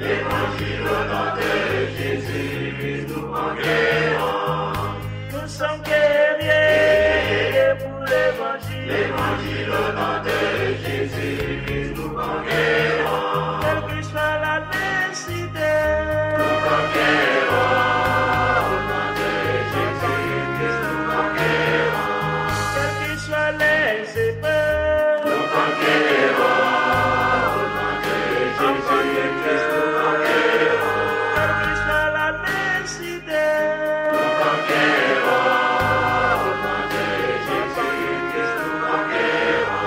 Évangile au nom de Jésus, nous conquérons. Nous sommes guerriers pour l'évangile. Évangile au nom de Jésus, nous conquérons. Quelle que soit la nécessité, Nous conquérons. Au nom de Jésus, nous conquérons. quelles que soient les épreuves, Nous conquérons. Au nom de Jésus, nous conquérons. quelle que soit la nécessité, Nous conquérons. Au nom de Jésus, nous conquérons.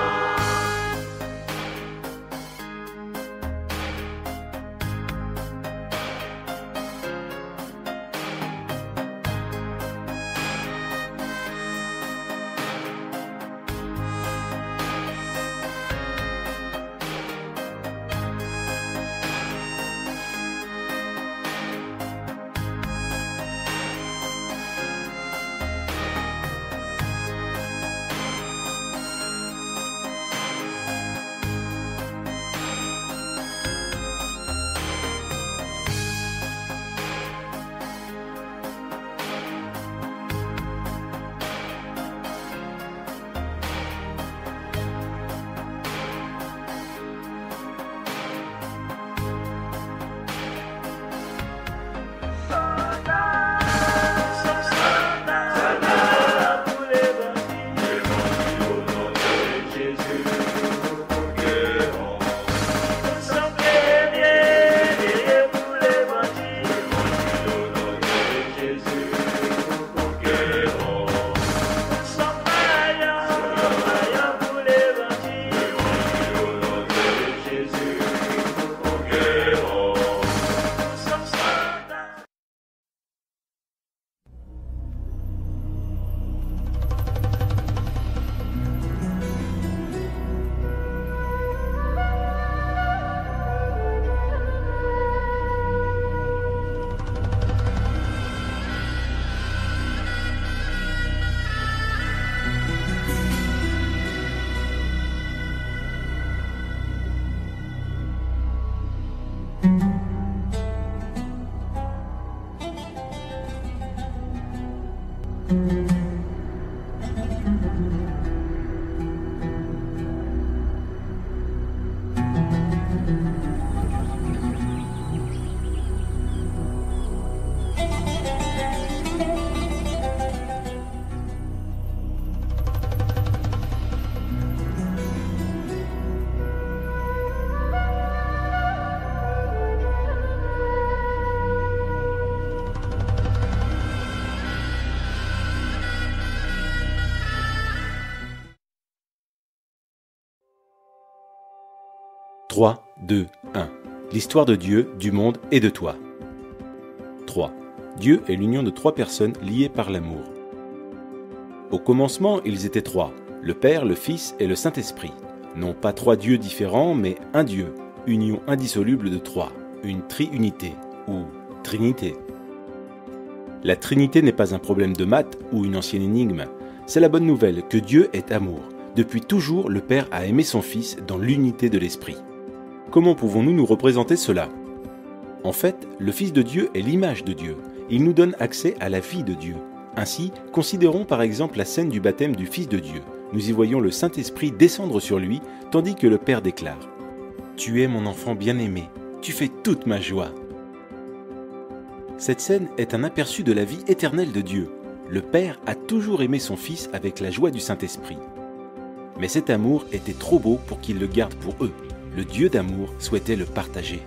soldats pour l'évangile. Évangile au nom de Jésus, nous conquérons. Nous sommes guerriers pour l'évangile. Évangile au nom de Jésus, nous conquérons. Nous sommes vaillants pour l'évangile. Évangile au nom de Jésus, nous conquérons. Nous sommes soldats. Trois, deux, un. L'histoire de Dieu, du monde et de toi. 3. Dieu est l'union de trois personnes liées par l'amour. Au commencement, ils étaient trois, le Père, le Fils et le Saint-Esprit. Non pas trois dieux différents, mais un Dieu, union indissoluble de trois, une triunité, ou Trinité. La Trinité n'est pas un problème de maths ou une ancienne énigme. C'est la bonne nouvelle que Dieu est amour. Depuis toujours, le Père a aimé son Fils dans l'unité de l'Esprit. Comment pouvons-nous nous représenter cela ? En fait, le Fils de Dieu est l'image de Dieu. Il nous donne accès à la vie de Dieu. Ainsi, considérons par exemple la scène du baptême du Fils de Dieu. Nous y voyons le Saint-Esprit descendre sur lui, tandis que le Père déclare « Tu es mon enfant bien-aimé, tu fais toute ma joie ». Cette scène est un aperçu de la vie éternelle de Dieu. Le Père a toujours aimé son Fils avec la joie du Saint-Esprit. Mais cet amour était trop beau pour qu'il le garde pour eux. Le Dieu d'amour souhaitait le partager.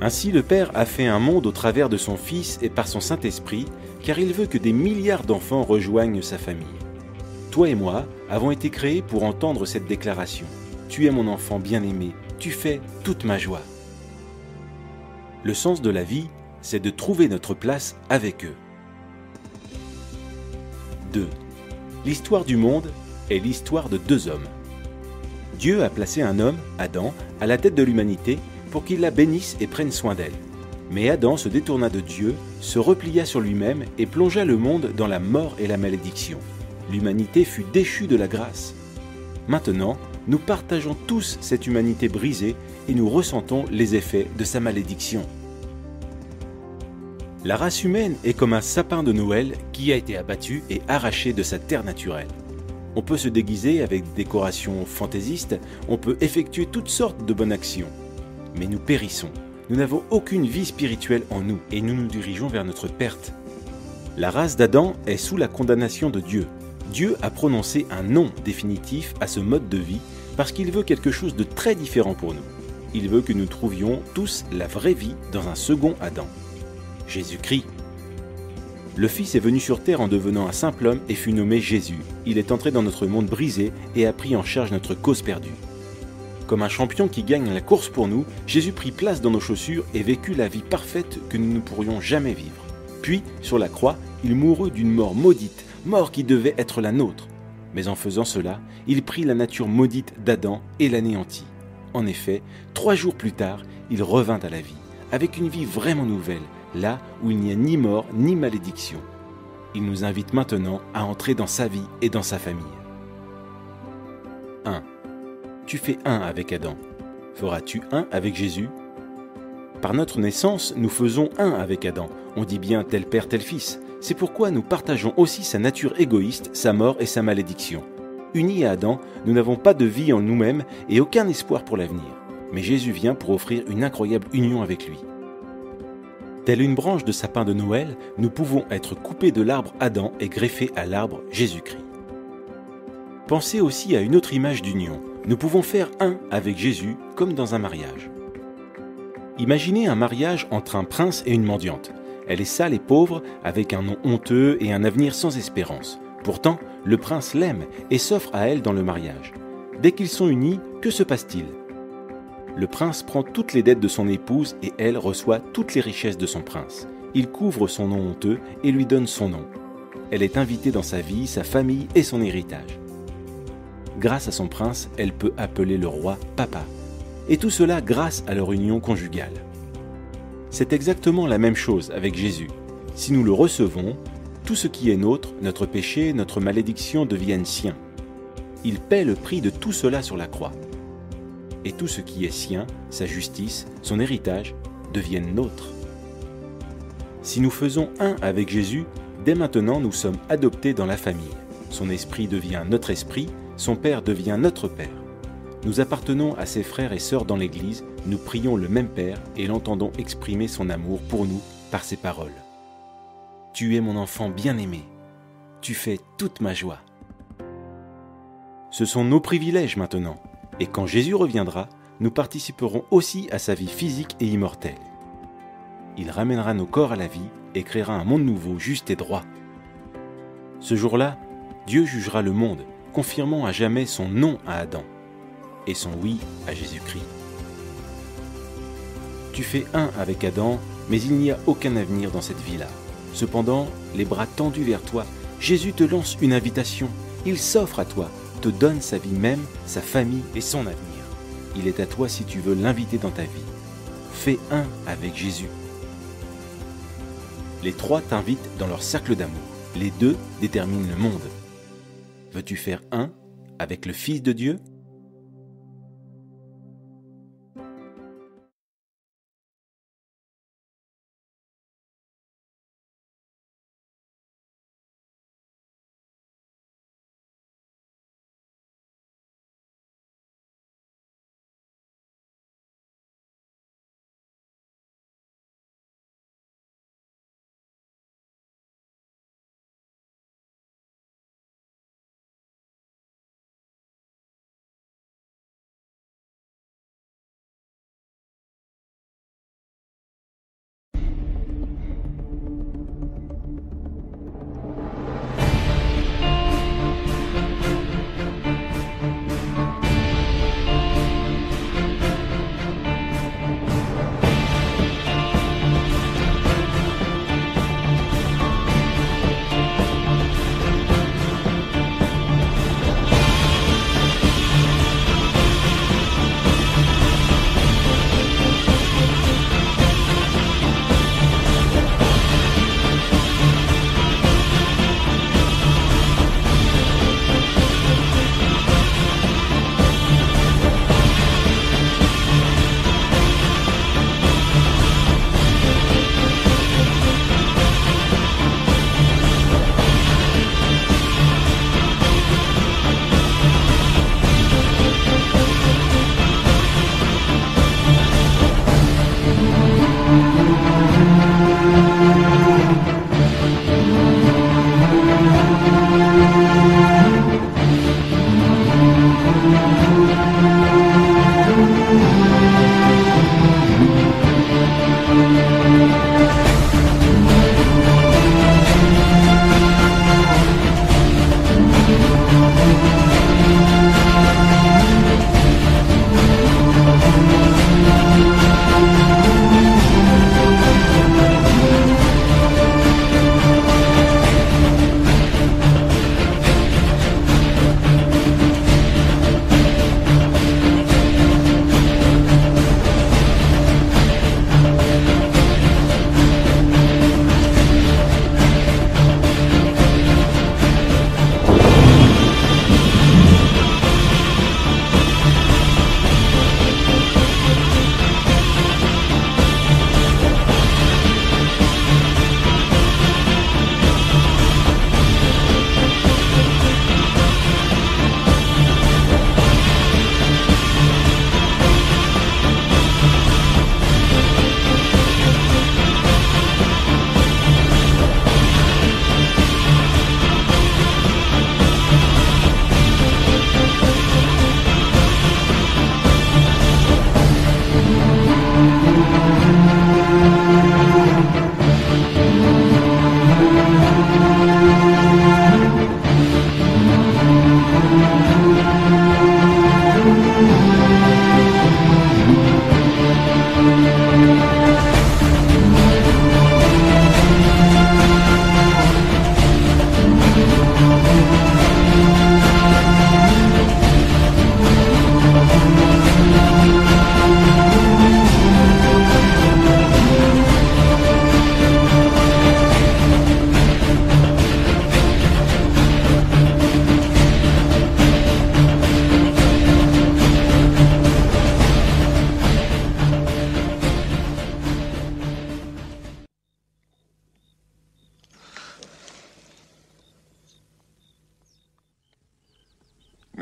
Ainsi, le Père a fait un monde au travers de son Fils et par son Saint-Esprit, car il veut que des milliards d'enfants rejoignent sa famille. Toi et moi avons été créés pour entendre cette déclaration. Tu es mon enfant bien-aimé, tu fais toute ma joie. Le sens de la vie, c'est de trouver notre place avec eux. 2. L'histoire du monde est l'histoire de deux hommes. Dieu a placé un homme, Adam, à la tête de l'humanité pour qu'il la bénisse et prenne soin d'elle. Mais Adam se détourna de Dieu, se replia sur lui-même et plongea le monde dans la mort et la malédiction. L'humanité fut déchue de la grâce. Maintenant, nous partageons tous cette humanité brisée et nous ressentons les effets de sa malédiction. La race humaine est comme un sapin de Noël qui a été abattu et arraché de sa terre naturelle. On peut se déguiser avec des décorations fantaisistes, on peut effectuer toutes sortes de bonnes actions. Mais nous périssons, nous n'avons aucune vie spirituelle en nous et nous nous dirigeons vers notre perte. La race d'Adam est sous la condamnation de Dieu. Dieu a prononcé un non définitif à ce mode de vie parce qu'il veut quelque chose de très différent pour nous. Il veut que nous trouvions tous la vraie vie dans un second Adam. Jésus-Christ. Le Fils est venu sur terre en devenant un simple homme et fut nommé Jésus. Il est entré dans notre monde brisé et a pris en charge notre cause perdue. Comme un champion qui gagne la course pour nous, Jésus prit place dans nos chaussures et vécut la vie parfaite que nous ne pourrions jamais vivre. Puis, sur la croix, il mourut d'une mort maudite, mort qui devait être la nôtre. Mais en faisant cela, il prit la nature maudite d'Adam et l'anéantit. En effet, 3 jours plus tard, il revint à la vie, avec une vie vraiment nouvelle, là où il n'y a ni mort ni malédiction. Il nous invite maintenant à entrer dans sa vie et dans sa famille. 1. Tu fais un avec Adam. Feras-tu un avec Jésus ? Par notre naissance, nous faisons un avec Adam. On dit bien tel père, tel fils. C'est pourquoi nous partageons aussi sa nature égoïste, sa mort et sa malédiction. Unis à Adam, nous n'avons pas de vie en nous-mêmes et aucun espoir pour l'avenir. Mais Jésus vient pour offrir une incroyable union avec lui. Telle une branche de sapin de Noël, nous pouvons être coupés de l'arbre Adam et greffés à l'arbre Jésus-Christ. Pensez aussi à une autre image d'union. Nous pouvons faire un avec Jésus comme dans un mariage. Imaginez un mariage entre un prince et une mendiante. Elle est sale et pauvre, avec un nom honteux et un avenir sans espérance. Pourtant, le prince l'aime et s'offre à elle dans le mariage. Dès qu'ils sont unis, que se passe-t-il ? Le prince prend toutes les dettes de son épouse et elle reçoit toutes les richesses de son prince. Il couvre son nom honteux et lui donne son nom. Elle est invitée dans sa vie, sa famille et son héritage. Grâce à son prince, elle peut appeler le roi papa. Et tout cela grâce à leur union conjugale. C'est exactement la même chose avec Jésus. Si nous le recevons, tout ce qui est nôtre, notre péché, notre malédiction deviennent siens. Il paie le prix de tout cela sur la croix. Et tout ce qui est sien, sa justice, son héritage, deviennent nôtres. Si nous faisons un avec Jésus, dès maintenant nous sommes adoptés dans la famille. Son esprit devient notre esprit, son Père devient notre Père. Nous appartenons à ses frères et sœurs dans l'Église, nous prions le même Père et l'entendons exprimer son amour pour nous par ses paroles. Tu es mon enfant bien-aimé, tu fais toute ma joie. Ce sont nos privilèges maintenant, et quand Jésus reviendra, nous participerons aussi à sa vie physique et immortelle. Il ramènera nos corps à la vie et créera un monde nouveau, juste et droit. Ce jour-là, Dieu jugera le monde, confirmant à jamais son non à Adam et son oui à Jésus-Christ. Tu fais un avec Adam, mais il n'y a aucun avenir dans cette vie-là. Cependant, les bras tendus vers toi, Jésus te lance une invitation. Il s'offre à toi, te donne sa vie même, sa famille et son avenir. Il est à toi si tu veux l'inviter dans ta vie. Fais un avec Jésus. Les 3 t'invitent dans leur cercle d'amour. Les 2 déterminent le monde. Veux-tu faire un avec le Fils de Dieu ?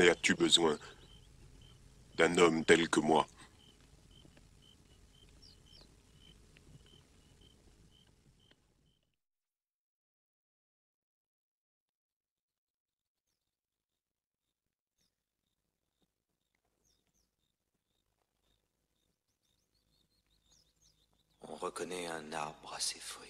Mais as-tu besoin d'un homme tel que moi? On reconnaît un arbre à ses fruits.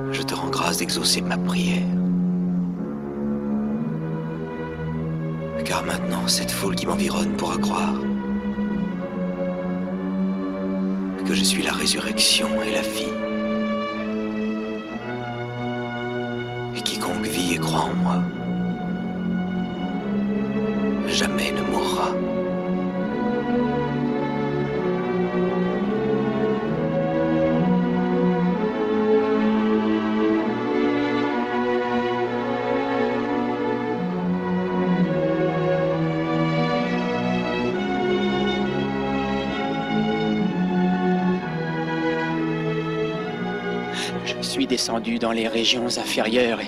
Je te rends grâce d'exaucer ma prière. Car maintenant, cette foule qui m'environne pourra croire que je suis la résurrection et la vie. Et quiconque vit et croit en moi, jamais ne mourra. Je suis descendu dans les régions inférieures,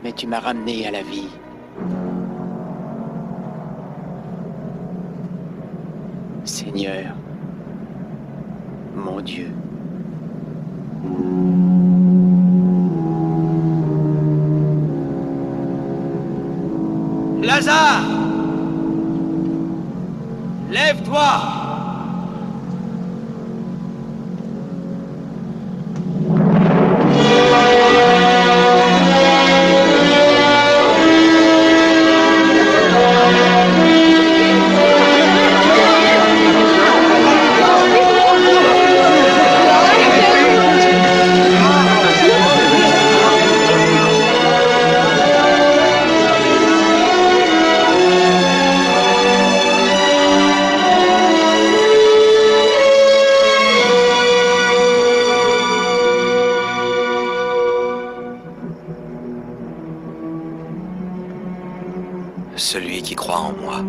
mais tu m'as ramené à la vie. Seigneur, mon Dieu. Lazare! Lève-toi! Celui qui croit en moi,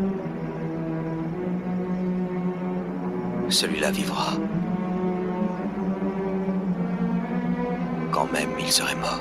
celui-là vivra, quand même il serait mort.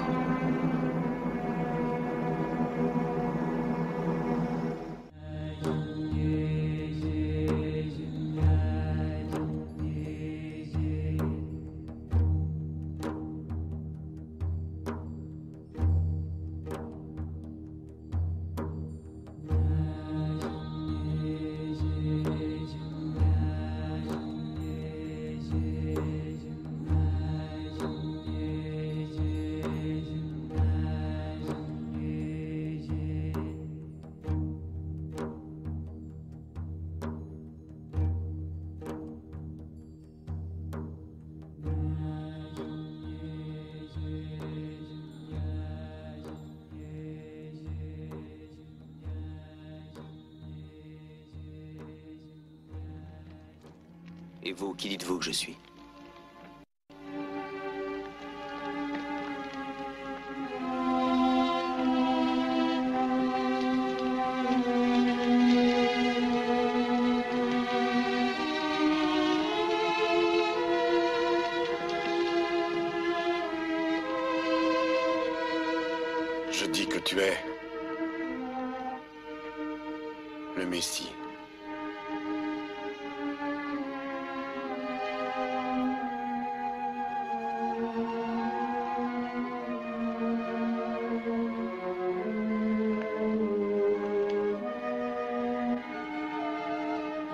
Et vous, qui dites-vous que je suis? Je dis que tu es le Messie.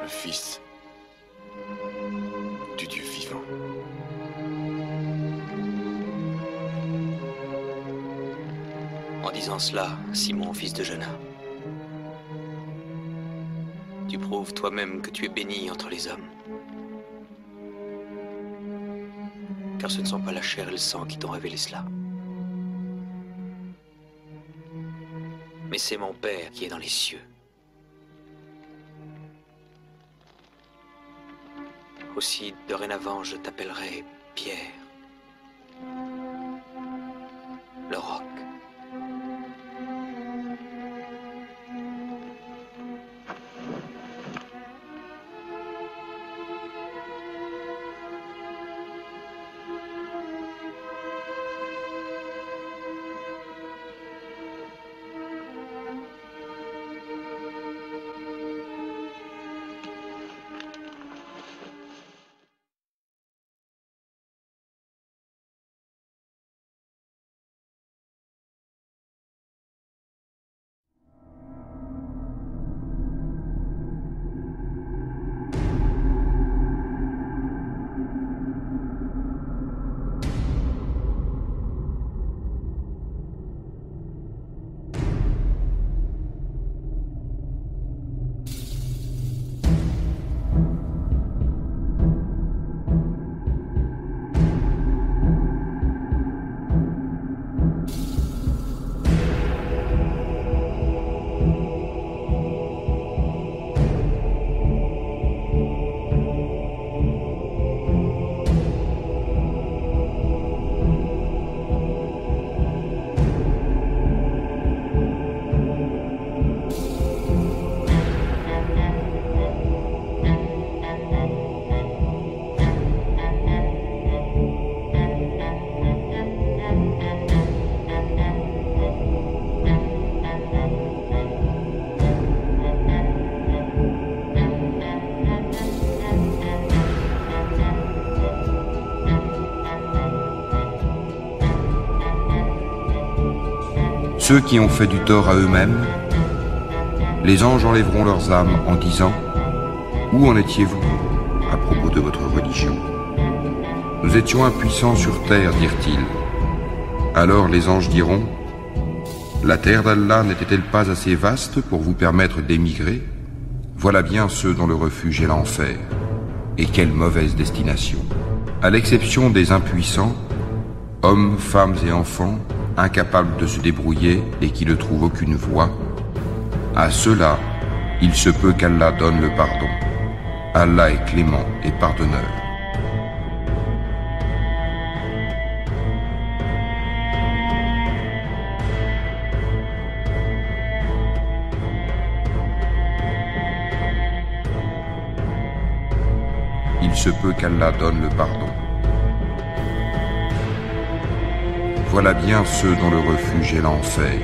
Le Fils du Dieu vivant. disant cela, Simon, fils de Jonas, tu prouves toi-même que tu es béni entre les hommes. Car ce ne sont pas la chair et le sang qui t'ont révélé cela. Mais c'est mon Père qui est dans les cieux. Aussi, dorénavant, je t'appellerai Pierre, le roc. Ceux qui ont fait du tort à eux-mêmes, les anges enlèveront leurs âmes en disant « Où en étiez-vous à propos de votre religion ?» Nous étions impuissants sur terre, dirent-ils. Alors les anges diront « La terre d'Allah n'était-elle pas assez vaste pour vous permettre d'émigrer? Voilà bien ceux dont le refuge est l'enfer. Et quelle mauvaise destination! À l'exception des impuissants, hommes, femmes et enfants, incapables de se débrouiller et qui ne trouvent aucune voie, à ceux-là, il se peut qu'Allah donne le pardon. Allah est clément et pardonneur. Il se peut qu'Allah donne le pardon. Voilà bien ceux dont le refuge est l'enfer.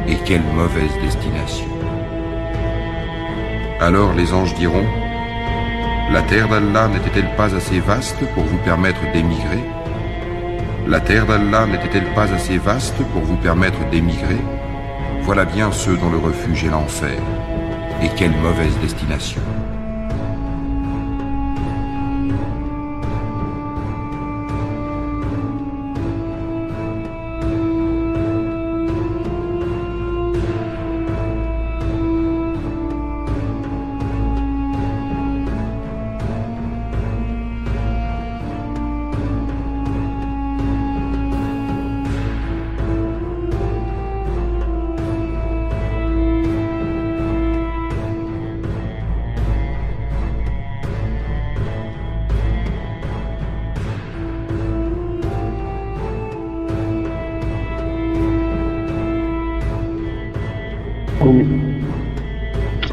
Et quelle mauvaise destination! Alors les anges diront « La terre d'Allah n'était-elle pas assez vaste pour vous permettre d'émigrer? La terre d'Allah n'était-elle pas assez vaste pour vous permettre d'émigrer? Voilà bien ceux dont le refuge est l'enfer. Et quelle mauvaise destination! »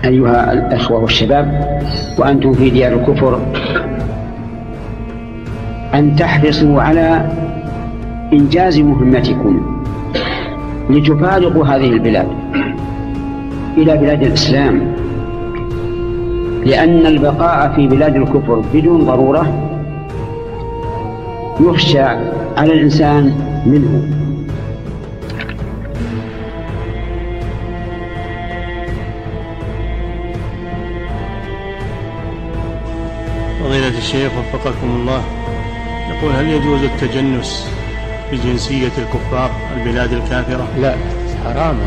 أيها الأخوة والشباب وأنتم في ديار الكفر أن تحرصوا على إنجاز مهمتكم لتفارقوا هذه البلاد إلى بلاد الإسلام، لأن البقاء في بلاد الكفر بدون ضرورة يخشى على الإنسان منه. فضيلة الشيخ وفقكم الله، يقول هل يجوز التجنس بجنسية الكفار البلاد الكافرة؟ لا، حرام.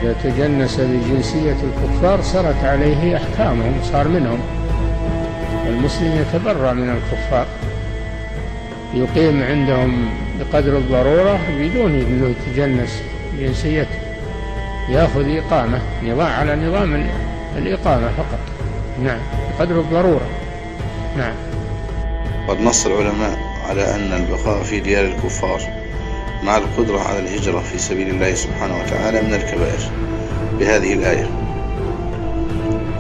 إذا تجنس بجنسية الكفار سرت عليه أحكامهم، صار منهم. المسلم يتبرأ من الكفار، يقيم عندهم بقدر الضرورة بدون أنه يتجنس جنسيته، يأخذ إقامة على نظام الإقامة فقط. نعم، بقدر الضرورة. نعم. قد نص العلماء على أن البقاء في ديار الكفار مع القدرة على الهجرة في سبيل الله سبحانه وتعالى من الكبائر بهذه الآية،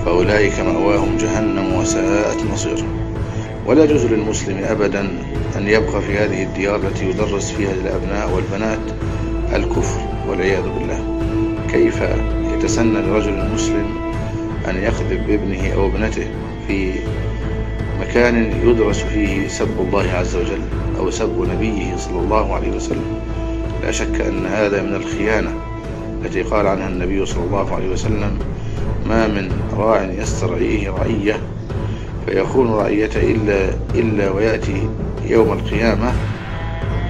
فأولئك مأواهم جهنم وساءت مصيرا. ولا يجوز للمسلم أبدا أن يبقى في هذه الديار التي يدرس فيها للأبناء والبنات الكفر والعياذ بالله. كيف يتسنى لرجل مسلم أن يقذف بابنه أو ابنته في مكان يدرس فيه سب الله عز وجل أو سب نبيه صلى الله عليه وسلم؟ لا شك أن هذا من الخيانة التي قال عنها النبي صلى الله عليه وسلم: ما من راع يسترعيه رعية فيخون رعيته إلا ويأتي يوم القيامة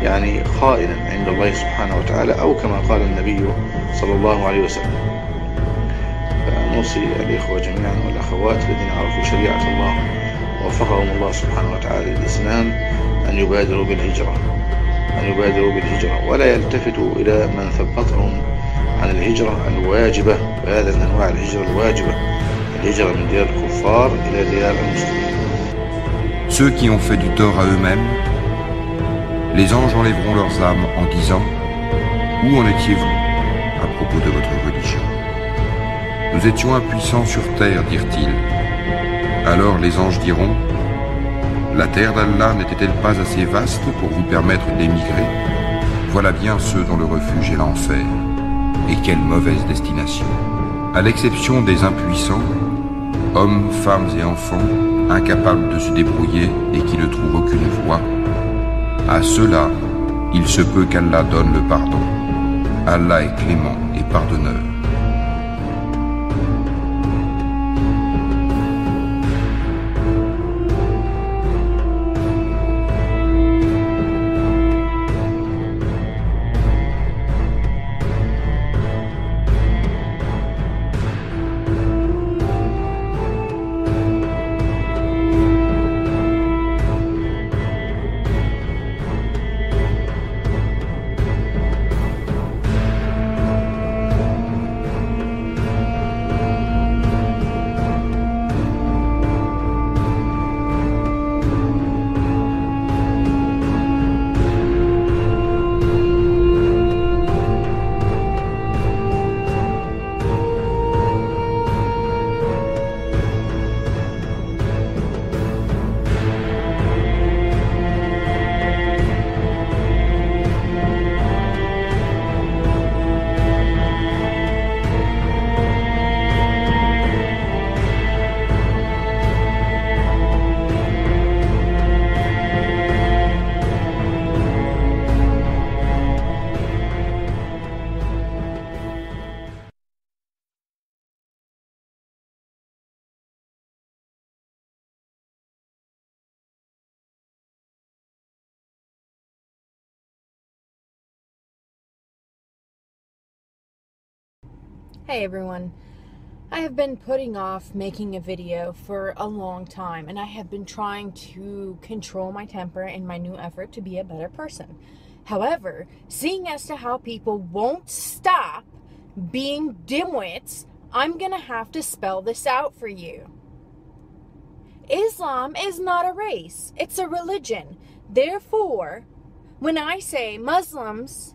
يعني خائنا عند الله سبحانه وتعالى، أو كما قال النبي صلى الله عليه وسلم. فنوصي الإخوة جميعا والأخوات الذين عرفوا شريعة الله ووفقهم الله سبحانه وتعالى للإسلام أن يبادروا بالهجرة ولا يلتفتوا إلى من ثبطهم عن الهجرة الواجبة، وهذا من أنواع الهجرة الواجبة، الهجرة من ديار الكفار إلى ديار المسلمين. Ceux qui ont fait du tort à eux-mêmes, les anges enlèveront leurs âmes en disant: Où en étiez-vous à propos de votre religion? Nous étions impuissants sur terre, dirent-ils. Alors les anges diront: La terre d'Allah n'était-elle pas assez vaste pour vous permettre d'émigrer? Voilà bien ceux dont le refuge est l'enfer. Et quelle mauvaise destination! À l'exception des impuissants, hommes, femmes et enfants, incapables de se débrouiller et qui ne trouvent aucune voie, à ceux-là, il se peut qu'Allah donne le pardon. Allah est clément et pardonneur. Hey everyone, I have been putting off making a video for a long time, and I have been trying to control my temper in my new effort to be a better person. However, seeing as to how people won't stop being dimwits, I'm gonna have to spell this out for you. Islam is not a race, it's a religion. Therefore, when I say Muslims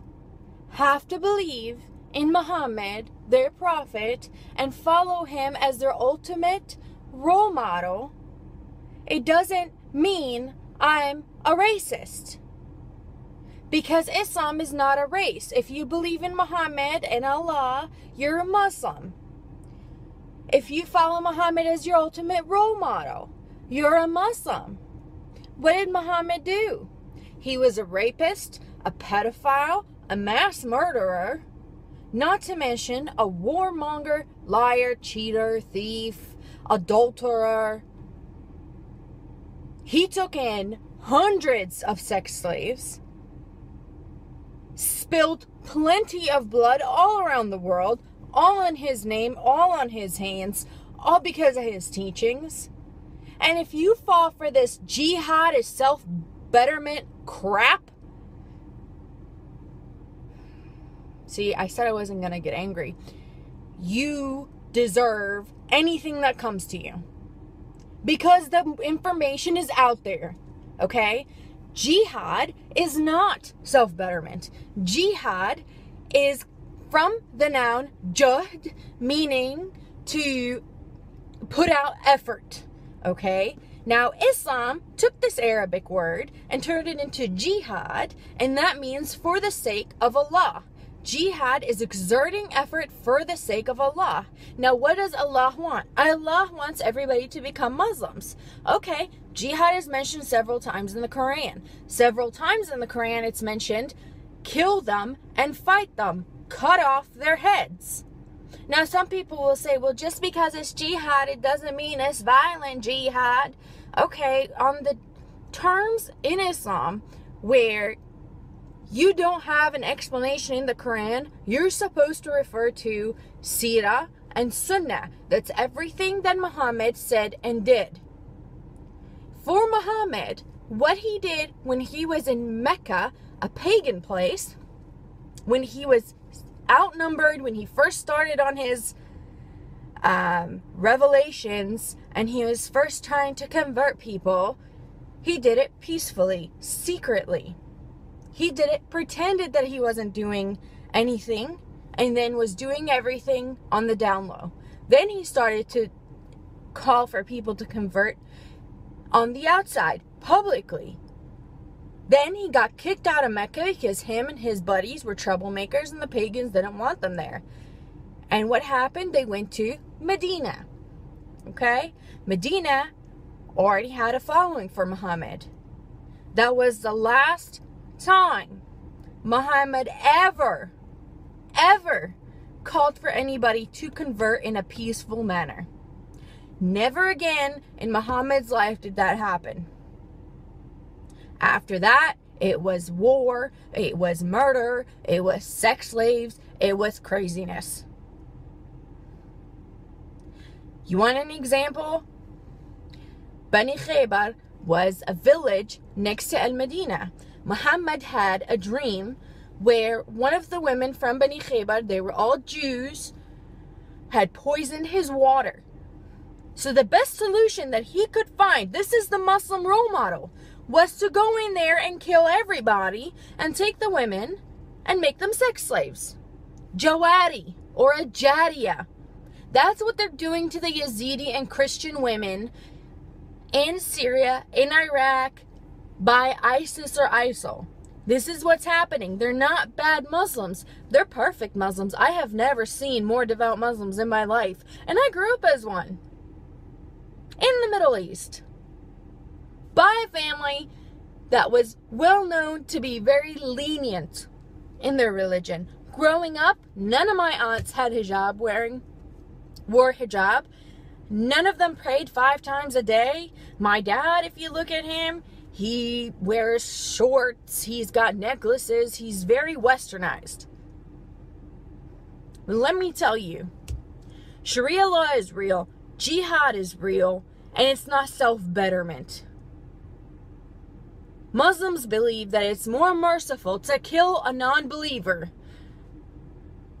have to believe in Muhammad, their prophet, and follow him as their ultimate role model, it doesn't mean I'm a racist. Because Islam is not a race. If you believe in Muhammad and Allah, you're a Muslim. If you follow Muhammad as your ultimate role model, you're a Muslim. What did Muhammad do? He was a rapist, a pedophile, a mass murderer, not to mention a warmonger, liar, cheater, thief, adulterer. He took in hundreds of sex slaves. spilled plenty of blood all around the world, all in his name, all on his hands, all because of his teachings. And if you fall for this jihad is self-betterment crap, see, I said I wasn't going to get angry. You deserve anything that comes to you. Because the information is out there. Okay? Jihad is not self-betterment. Jihad is from the noun juhd, meaning to put out effort. Okay? Now, Islam took this Arabic word and turned it into jihad, and that means for the sake of Allah. Jihad is exerting effort for the sake of Allah. Now, what does Allah want? Allah wants everybody to become Muslims. Okay, jihad is mentioned several times in the Quran. Several times in the Quran it's mentioned, kill them and fight them. Cut off their heads. Now, some people will say, well, just because it's jihad, it doesn't mean it's violent jihad. Okay, on the terms in Islam where you don't have an explanation in the Quran, you're supposed to refer to Sirah and Sunnah. That's everything that Muhammad said and did. For Muhammad, what he did when he was in Mecca, a pagan place, when he was outnumbered, when he first started on his revelations and he was first trying to convert people, he did it peacefully, secretly. He did it, pretended that he wasn't doing anything, and then was doing everything on the down low. Then he started to call for people to convert on the outside, publicly. Then he got kicked out of Mecca because him and his buddies were troublemakers and the pagans didn't want them there. And what happened? They went to Medina. Okay? Medina already had a following for Muhammad. That was the last time Muhammad ever called for anybody to convert in a peaceful manner. Never again in Muhammad's life did that happen. After that, it was war, it was murder, it was sex slaves, it was craziness. You want an example? Bani Khaybar was a village next to Al-Madinah. Muhammad had a dream where one of the women from Bani Khaybar, they were all Jews, had poisoned his water. So the best solution that he could find, this is the Muslim role model, was to go in there and kill everybody and take the women and make them sex slaves. Jawari or a Jariya. That's what they're doing to the Yazidi and Christian women in Syria, in Iraq, by ISIS or ISIL. This is what's happening. They're not bad Muslims. They're perfect Muslims. I have never seen more devout Muslims in my life. And I grew up as one. In the Middle East. By a family that was well known to be very lenient in their religion. Growing up, none of my aunts had wore hijab. None of them prayed 5 times a day. My dad, if you look at him, he wears shorts, he's got necklaces, he's very westernized. Let me tell you, Sharia law is real, jihad is real, and it's not self-betterment. Muslims believe that it's more merciful to kill a non-believer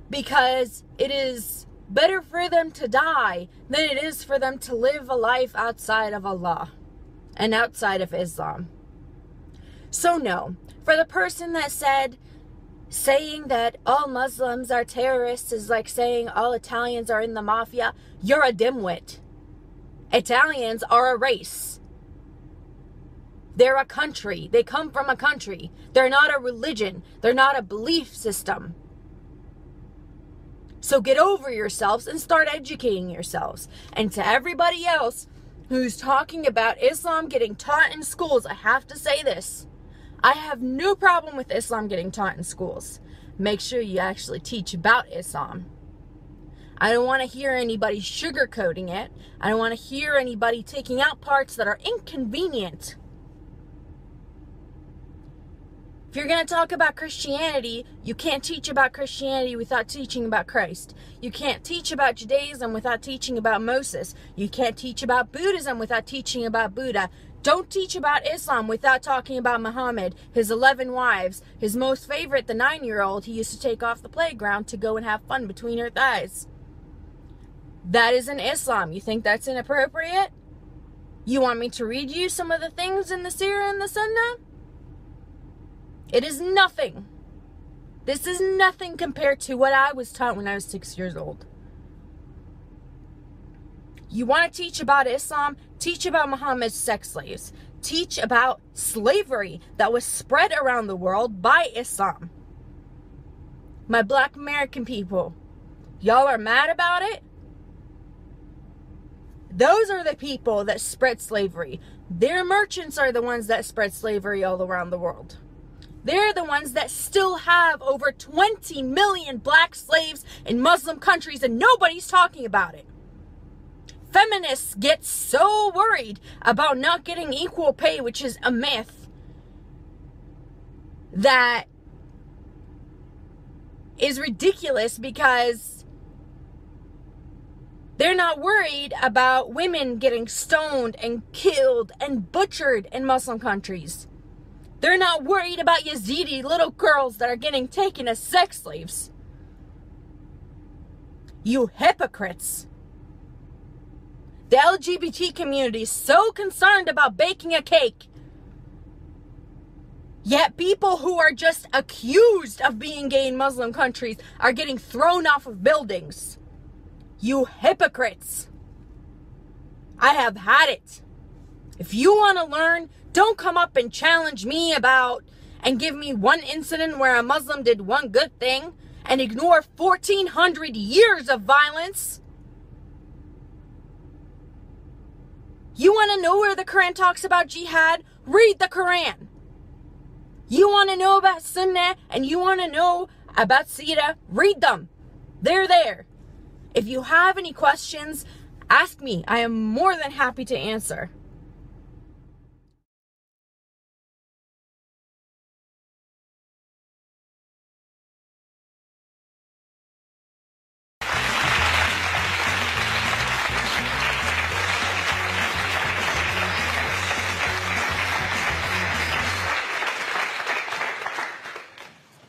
because it is better for them to die than it is for them to live a life outside of Allah and outside of Islam. So no, for the person that said saying that all Muslims are terrorists is like saying all Italians are in the mafia, you're a dimwit. Italians are a race. They're a country. They come from a country. They're not a religion. They're not a belief system. So get over yourselves and start educating yourselves. And to everybody else who's talking about Islam getting taught in schools, I have to say this. I have no problem with Islam getting taught in schools. Make sure you actually teach about Islam. I don't want to hear anybody sugarcoating it. I don't want to hear anybody taking out parts that are inconvenient. If you're going to talk about Christianity, you can't teach about Christianity without teaching about Christ. You can't teach about Judaism without teaching about Moses. You can't teach about Buddhism without teaching about Buddha. Don't teach about Islam without talking about Muhammad, his 11 wives, his most favorite, the 9-year-old he used to take off the playground to go and have fun between her thighs. That is in Islam. You think that's inappropriate? You want me to read you some of the things in the Sirah and the Sunnah? It is nothing. This is nothing compared to what I was taught when I was 6 years old. You want to teach about Islam? Teach about Muhammad's sex slaves. Teach about slavery that was spread around the world by Islam. My black American people, y'all are mad about it? Those are the people that spread slavery. Their merchants are the ones that spread slavery all around the world. They're the ones that still have over 20 million black slaves in Muslim countries and nobody's talking about it. Feminists get so worried about not getting equal pay, which is a myth, that is ridiculous because they're not worried about women getting stoned and killed and butchered in Muslim countries. They're not worried about Yazidi little girls that are getting taken as sex slaves. You hypocrites. The LGBT community is so concerned about baking a cake. Yet people who are just accused of being gay in Muslim countries are getting thrown off of buildings. You hypocrites. I have had it. If you want to learn, don't come up and challenge me about and give me one incident where a Muslim did one good thing and ignore 1,400 years of violence. You want to know where the Quran talks about jihad? Read the Quran. You want to know about Sunnah and you want to know about Sirah? Read them. They're there. If you have any questions, ask me. I am more than happy to answer.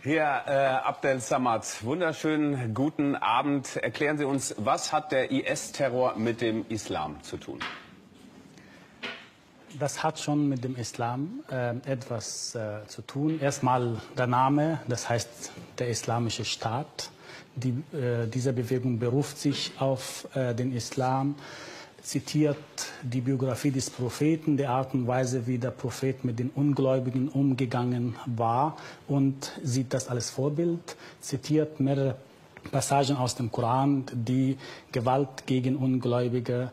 Herr Abdel Samad, wunderschönen guten Abend. Erklären Sie uns, was hat der IS-Terror mit dem Islam zu tun? Das hat schon mit dem Islam etwas zu tun. Erstmal der Name, das heißt der Islamische Staat. Diese Bewegung beruft sich auf den Islam, zitiert die Biografie des Propheten, die Art und Weise, wie der Prophet mit den Ungläubigen umgegangen war und sieht das als Vorbild, zitiert mehrere Passagen aus dem Koran, die Gewalt gegen Ungläubige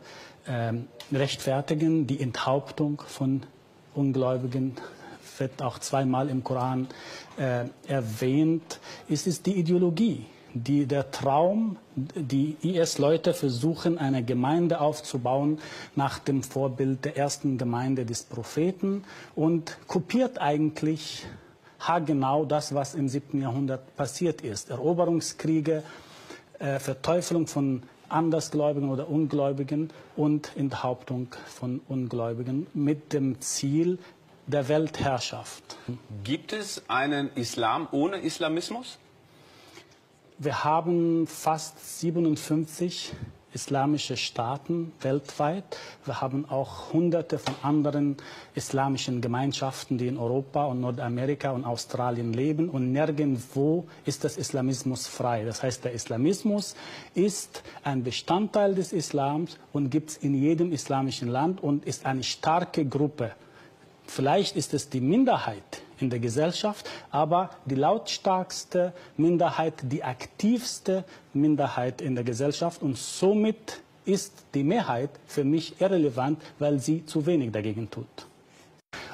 rechtfertigen. Die Enthauptung von Ungläubigen wird auch zweimal im Koran erwähnt. Es ist die Ideologie, der Traum, die IS-Leute versuchen, eine Gemeinde aufzubauen nach dem Vorbild der ersten Gemeinde des Propheten und kopiert eigentlich haargenau das, was im 7. Jahrhundert passiert ist. Eroberungskriege, Verteufelung von Andersgläubigen oder Ungläubigen und Enthauptung von Ungläubigen mit dem Ziel der Weltherrschaft. Gibt es einen Islam ohne Islamismus? Wir haben fast 57 islamische Staaten weltweit. Wir haben auch Hunderte von anderen islamischen Gemeinschaften, die in Europa und Nordamerika und Australien leben. Und nirgendwo ist das Islamismus frei. Das heißt, der Islamismus ist ein Bestandteil des Islams und gibt es in jedem islamischen Land und ist eine starke Gruppe. Vielleicht ist es die Minderheit in der Gesellschaft, aber die lautstarkste Minderheit, die aktivste Minderheit in der Gesellschaft. Und somit ist die Mehrheit für mich irrelevant, weil sie zu wenig dagegen tut.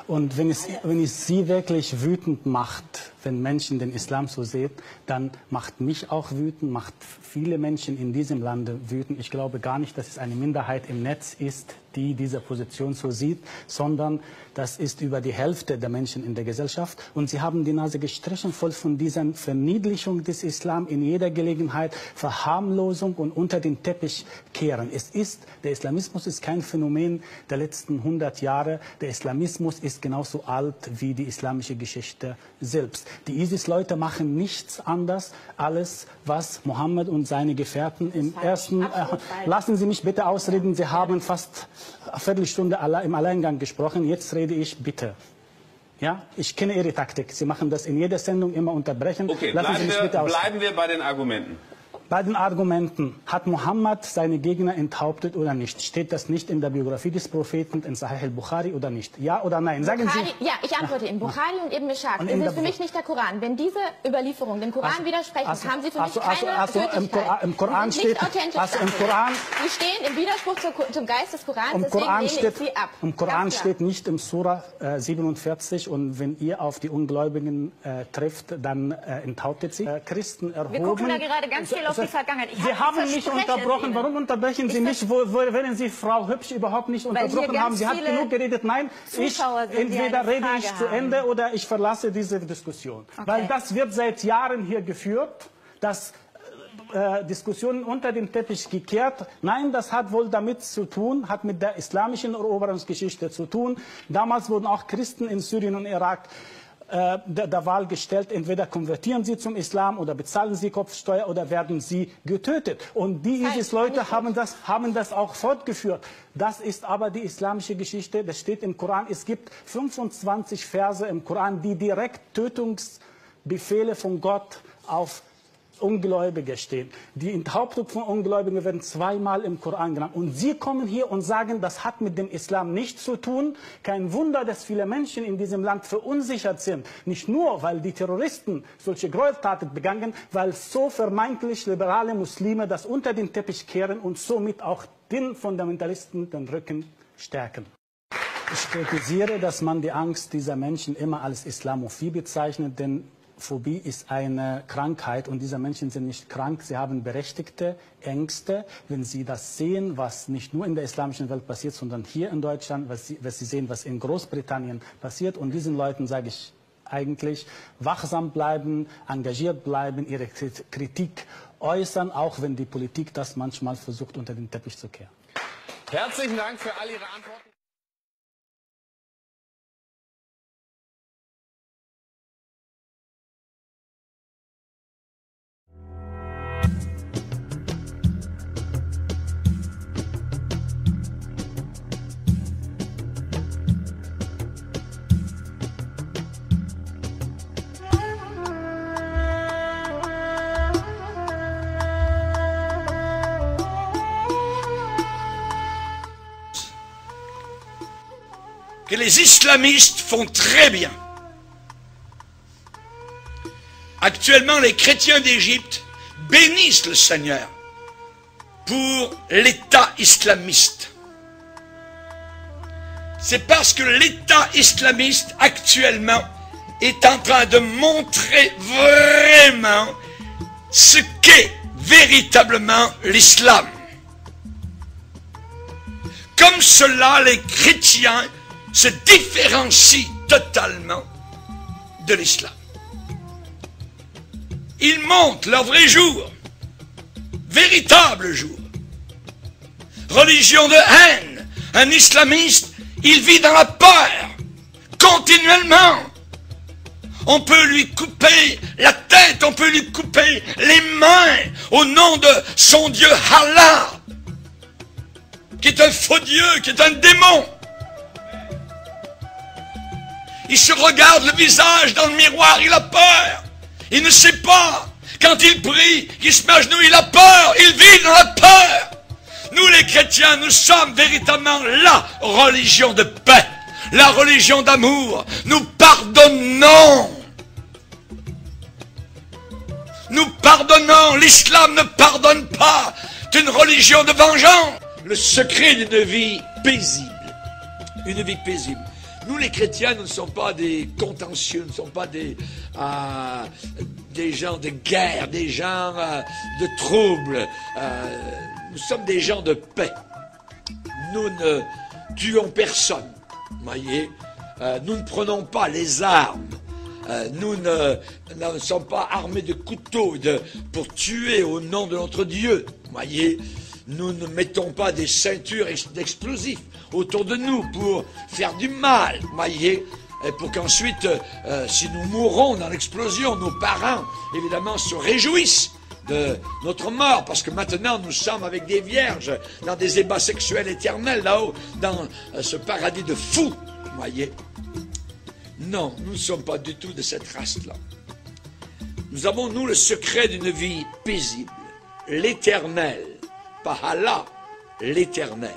Und wenn es Sie wirklich wütend macht, wenn Menschen den Islam so sehen, dann macht mich auch wütend, macht viele Menschen in diesem Lande wütend. Ich glaube gar nicht, dass es eine Minderheit im Netz ist, die diese Position so sieht, sondern das ist über die Hälfte der Menschen in der Gesellschaft. Und sie haben die Nase gestrichen voll von dieser Verniedlichung des Islam in jeder Gelegenheit, Verharmlosung und unter den Teppich kehren. Der Islamismus ist kein Phänomen der letzten 100 Jahre. Der Islamismus ist genauso alt wie die islamische Geschichte selbst. Die ISIS-Leute machen nichts anderes, alles, was Mohammed und seine Gefährten im ersten... lassen Sie mich bitte ausreden, Sie haben fast eine Viertelstunde im Alleingang gesprochen, jetzt rede ich bitte. Ja, ich kenne Ihre Taktik. Sie machen das in jeder Sendung, immer unterbrechen. Okay, lassen Sie mich bitte ausreden. bleiben wir bei den Argumenten. Bei den Argumenten, hat Mohammed seine Gegner enthauptet oder nicht? Steht das nicht in der Biografie des Propheten, in Sahih al-Bukhari oder nicht? Ja oder nein? Sagen Bukhari, Sie. ja, ich antworte Ihnen. Bukhari und Ibn Ishaq sind für mich nicht der Koran. Wenn diese Überlieferungen dem Koran widersprechen, haben sie für mich keine Gültigkeit. Im Koran nicht steht, authentisch. im Koran, die stehen im Widerspruch zum Geist des Korans, deswegen lehne ich sie ab. Im Koran steht nicht im Surah 47, und wenn ihr auf die Ungläubigen trifft, dann enthauptet sie. Christen erhoben. Wir gucken da gerade ganz viel auf die Vergangenheit. Sie haben mich unterbrochen. Warum unterbrechen Sie mich, wenn Sie Frau Hübsch überhaupt nicht unterbrochen haben? Sie hat genug geredet. Nein, entweder rede ich zu Ende oder ich verlasse diese Diskussion. Okay. Weil das wird seit Jahren hier geführt, dass Diskussionen unter den Teppich gekehrt. Nein, das hat wohl damit zu tun, hat mit der islamischen Eroberungsgeschichte zu tun. Damals wurden auch Christen in Syrien und Irak der Wahl gestellt, entweder konvertieren sie zum Islam oder bezahlen sie Kopfsteuer oder werden sie getötet. Und die ISIS-Leute haben das auch fortgeführt. Das ist aber die islamische Geschichte, das steht im Koran. Es gibt 25 Verse im Koran, die direkt Tötungsbefehle von Gott auf Ungläubige stehen. Die Enthauptung von Ungläubigen werden zweimal im Koran genannt. Und Sie kommen hier und sagen, das hat mit dem Islam nichts zu tun. Kein Wunder, dass viele Menschen in diesem Land verunsichert sind. Nicht nur, weil die Terroristen solche Gräueltaten begangen, weil so vermeintlich liberale Muslime das unter den Teppich kehren und somit auch den Fundamentalisten den Rücken stärken. Ich kritisiere, dass man die Angst dieser Menschen immer als Islamophie bezeichnet, denn Phobie ist eine Krankheit und diese Menschen sind nicht krank, sie haben berechtigte Ängste, wenn sie das sehen, was nicht nur in der islamischen Welt passiert, sondern hier in Deutschland, was sie sehen, was in Großbritannien passiert. Und diesen Leuten sage ich eigentlich, wachsam bleiben, engagiert bleiben, ihre Kritik äußern, auch wenn die Politik das manchmal versucht, unter den Teppich zu kehren. Herzlichen Dank für all Ihre Antworten. Que les islamistes font très bien. Actuellement, les chrétiens d'Égypte bénissent le Seigneur pour l'État islamiste. C'est parce que l'État islamiste actuellement est en train de montrer vraiment ce qu'est véritablement l'islam. Comme cela, les chrétiens se différencient totalement de l'islam. Ils montrent leur vrai jour, véritable jour. Religion de haine, un islamiste, il vit dans la peur, continuellement. On peut lui couper la tête, on peut lui couper les mains au nom de son Dieu Allah, qui est un faux Dieu, qui est un démon. Il se regarde le visage dans le miroir, il a peur. Il ne sait pas. Quand il prie, qu'il se met à genoux, il a peur. Il vit dans la peur. Nous les chrétiens, nous sommes véritablement la religion de paix, la religion d'amour. Nous pardonnons. Nous pardonnons. L'islam ne pardonne pas. C'est une religion de vengeance. Le secret d'une vie paisible. Une vie paisible. Nous les chrétiens, nous ne sommes pas des contentieux, nous ne sommes pas des gens de guerre, des gens de troubles. Nous sommes des gens de paix. nous ne tuons personne. Voyez, nous ne prenons pas les armes. Nous ne sommes pas armés de couteaux pour tuer au nom de notre Dieu. Voyez, nous ne mettons pas des ceintures d'explosifs autour de nous pour faire du mal. Voyez, pour qu'ensuite, si nous mourons dans l'explosion, nos parents, évidemment, se réjouissent de notre mort, parce que maintenant nous sommes avec des vierges dans des ébats sexuels éternels là-haut, dans ce paradis de fous. Voyez. Non, nous ne sommes pas du tout de cette race-là. Nous avons, nous, le secret d'une vie paisible, l'éternel, pas Allah, l'éternel.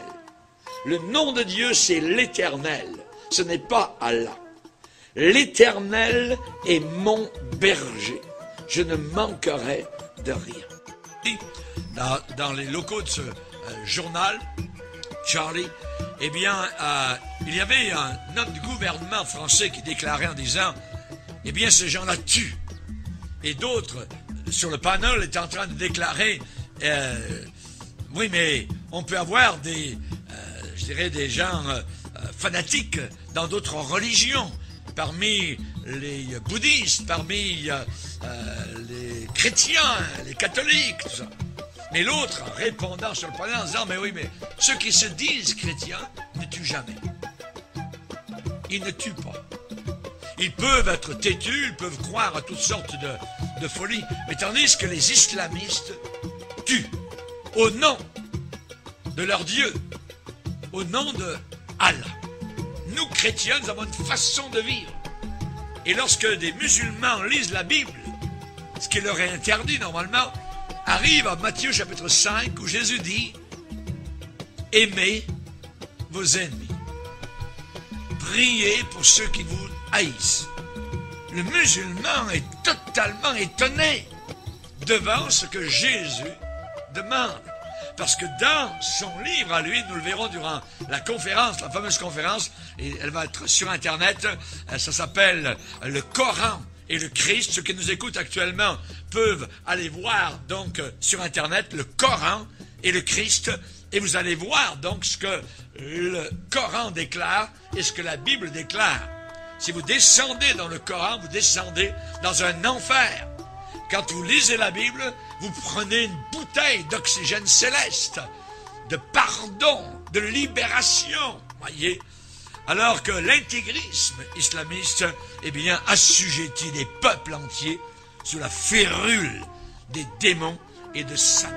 Le nom de Dieu, c'est l'éternel, ce n'est pas Allah. L'éternel est mon berger, je ne manquerai de rien. Dans les locaux de ce journal, Charlie, eh bien, il y avait un homme du gouvernement français qui déclarait en disant, eh bien, ces gens-là tuent. Et d'autres, sur le panel, étaient en train de déclarer, oui, mais on peut avoir des, je dirais, des gens fanatiques dans d'autres religions, parmi les bouddhistes, parmi les chrétiens, les catholiques, tout ça. Mais l'autre, répondant sur le panel, en disant, mais oui, mais ceux qui se disent chrétiens ne tuent jamais. Ils ne tuent pas. Ils peuvent être têtus, ils peuvent croire à toutes sortes de folies, mais tandis que les islamistes tuent au nom de leur Dieu, au nom de Allah. Nous, chrétiens, nous avons une façon de vivre. Et lorsque des musulmans lisent la Bible, ce qui leur est interdit normalement, arrive à Matthieu chapitre 5 où Jésus dit « Aimez vos ennemis. Priez pour ceux qui vous haïssent. » Le musulman est totalement étonné devant ce que Jésus demande. Parce que dans son livre à lui, nous le verrons durant la conférence, la fameuse conférence, et elle va être sur Internet, ça s'appelle le Coran et le Christ. Ceux qui nous écoutent actuellement peuvent aller voir donc sur Internet le Coran et le Christ, et vous allez voir donc ce que le Coran déclare et ce que la Bible déclare. Si vous descendez dans le Coran, vous descendez dans un enfer. Quand vous lisez la Bible, vous prenez une bouteille d'oxygène céleste, de pardon, de libération, voyez. Alors que l'intégrisme islamiste, eh bien, assujettit des peuples entiers sous la férule des démons et de Satan.